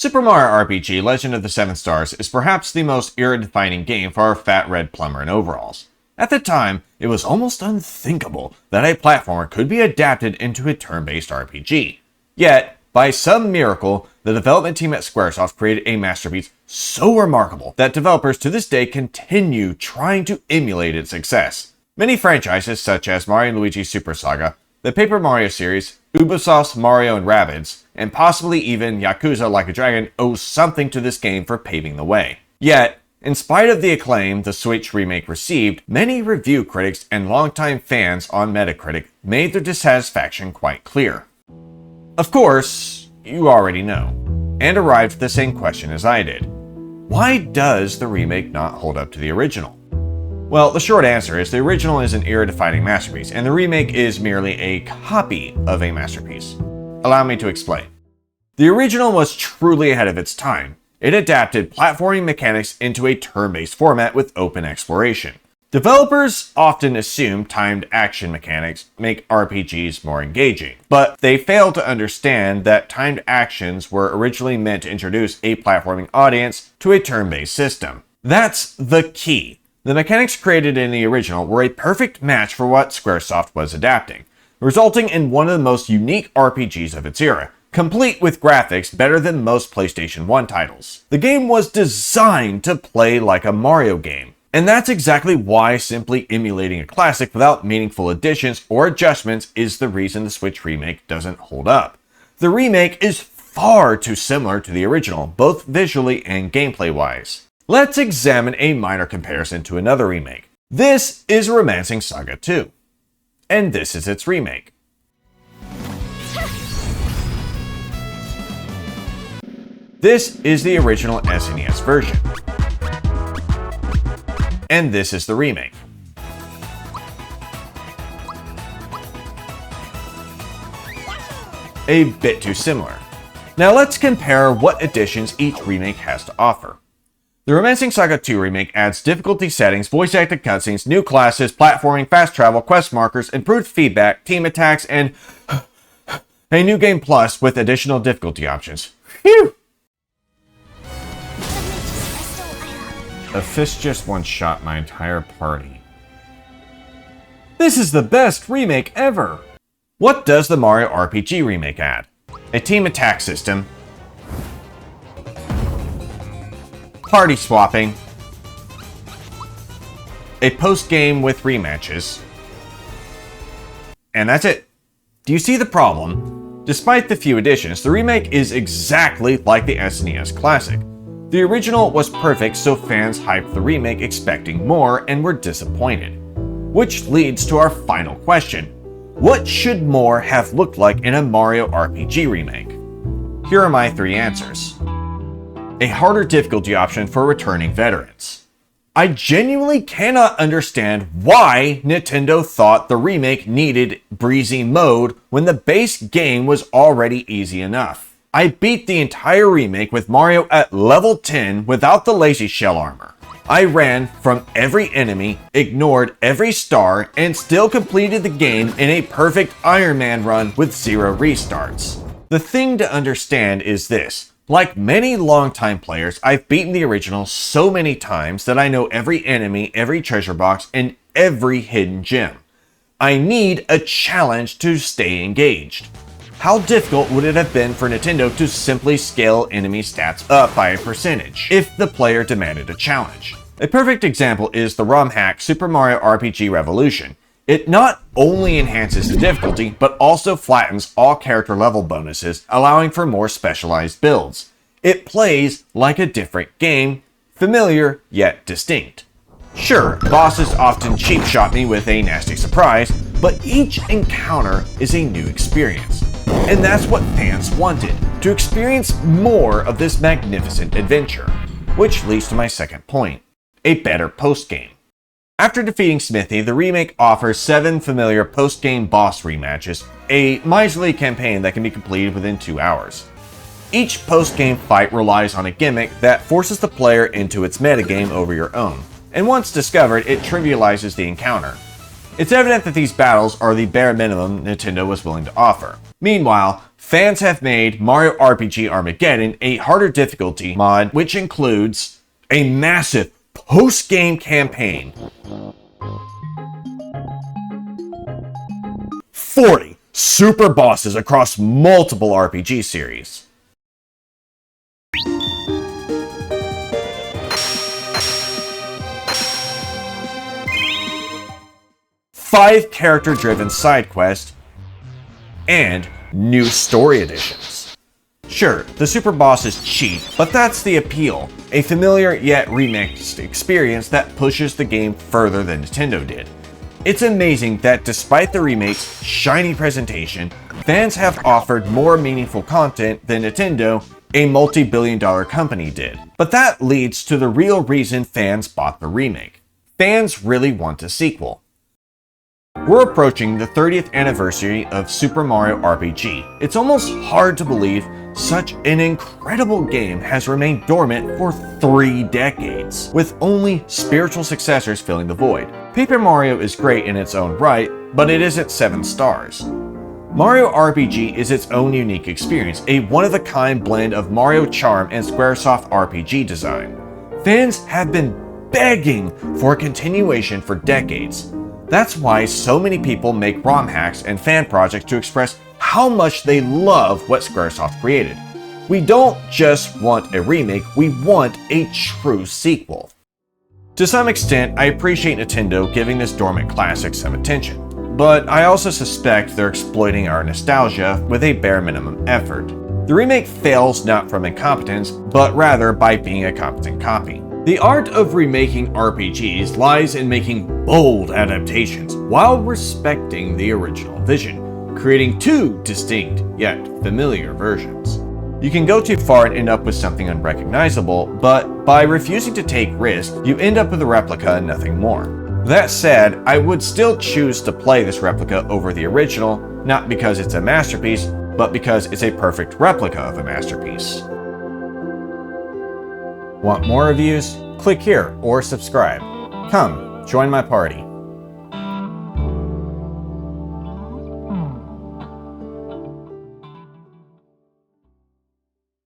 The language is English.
Super Mario RPG Legend of the Seven Stars is perhaps the most era-defining game for our fat red plumber in overalls. At the time, it was almost unthinkable that a platformer could be adapted into a turn-based RPG. Yet, by some miracle, the development team at Squaresoft created a masterpiece so remarkable that developers to this day continue trying to emulate its success. Many franchises such as Mario & Luigi's Super Saga, the Paper Mario series, Ubisoft's Mario and Rabbids, and possibly even Yakuza Like a Dragon owe something to this game for paving the way. Yet, in spite of the acclaim the Switch remake received, many review critics and longtime fans on Metacritic made their dissatisfaction quite clear. Of course, you already know, and arrived at the same question as I did. Why does the remake not hold up to the original? Well, the short answer is the original is an era-defining masterpiece, and the remake is merely a copy of a masterpiece. Allow me to explain. The original was truly ahead of its time. It adapted platforming mechanics into a turn-based format with open exploration. Developers often assume timed action mechanics make RPGs more engaging, but they fail to understand that timed actions were originally meant to introduce a platforming audience to a turn-based system. That's the key. The mechanics created in the original were a perfect match for what Squaresoft was adapting, resulting in one of the most unique RPGs of its era, complete with graphics better than most PlayStation 1 titles. The game was designed to play like a Mario game, and that's exactly why simply emulating a classic without meaningful additions or adjustments is the reason the Switch remake doesn't hold up. The remake is far too similar to the original, both visually and gameplay-wise. Let's examine a minor comparison to another remake. This is Romancing Saga 2, and this is its remake. This is the original SNES version, and this is the remake. A bit too similar. Now let's compare what additions each remake has to offer. The Romancing Saga 2 remake adds difficulty settings, voice-acted cutscenes, new classes, platforming, fast travel, quest markers, improved feedback, team attacks, and a new game plus with additional difficulty options. Phew! A fist just one-shot my entire party. This is the best remake ever! What does the Mario RPG remake add? A team attack system, party swapping, a post-game with rematches, and that's it. Do you see the problem? Despite the few additions, the remake is exactly like the SNES Classic. The original was perfect, so fans hyped the remake expecting more and were disappointed. Which leads to our final question. What should more have looked like in a Mario RPG remake? Here are my three answers. A harder difficulty option for returning veterans. I genuinely cannot understand why Nintendo thought the remake needed breezy mode when the base game was already easy enough. I beat the entire remake with Mario at level 10 without the lazy shell armor. I ran from every enemy, ignored every star, and still completed the game in a perfect Iron Man run with 0 restarts. The thing to understand is this. Like many longtime players, I've beaten the original so many times that I know every enemy, every treasure box, and every hidden gem. I need a challenge to stay engaged. How difficult would it have been for Nintendo to simply scale enemy stats up by a percentage if the player demanded a challenge? A perfect example is the ROM hack Super Mario RPG Revolution. It not only enhances the difficulty, but also flattens all character level bonuses, allowing for more specialized builds. It plays like a different game, familiar yet distinct. Sure, bosses often cheap shot me with a nasty surprise, but each encounter is a new experience. And that's what fans wanted, to experience more of this magnificent adventure. Which leads to my second point, a better post-game. After defeating Smithy, the remake offers 7 familiar post-game boss rematches, a miserly campaign that can be completed within 2 hours. Each post-game fight relies on a gimmick that forces the player into its metagame over your own, and once discovered, it trivializes the encounter. It's evident that these battles are the bare minimum Nintendo was willing to offer. Meanwhile, Fans have made Mario RPG Armageddon a harder difficulty mod, which includes a massive post-game campaign, 40 super bosses across multiple RPG series, 5 character-driven side quests, and new story additions. Sure, the super boss is cheap, but that's the appeal. A familiar yet remixed experience that pushes the game further than Nintendo did. It's amazing that despite the remake's shiny presentation, fans have offered more meaningful content than Nintendo, a multi-billion-dollar company, did. But that leads to the real reason fans bought the remake. Fans really want a sequel. We're approaching the 30th anniversary of Super Mario RPG. It's almost hard to believe such an incredible game has remained dormant for 3 decades, with only spiritual successors filling the void. Paper Mario is great in its own right, but it isn't 7 stars. Mario RPG is its own unique experience, a one-of-a-kind blend of Mario charm and Squaresoft RPG design. Fans have been begging for a continuation for decades. That's why so many people make ROM hacks and fan projects to express how much they love what Squaresoft created. We don't just want a remake, we want a true sequel. To some extent, I appreciate Nintendo giving this dormant classic some attention, but I also suspect they're exploiting our nostalgia with a bare minimum effort. The remake fails not from incompetence, but rather by being a competent copy. The art of remaking RPGs lies in making bold adaptations while respecting the original vision, creating 2 distinct yet familiar versions. You can go too far and end up with something unrecognizable, but by refusing to take risks, you end up with a replica and nothing more. That said, I would still choose to play this replica over the original, not because it's a masterpiece, but because it's a perfect replica of a masterpiece. Want more reviews? Click here or subscribe. Come, join my party.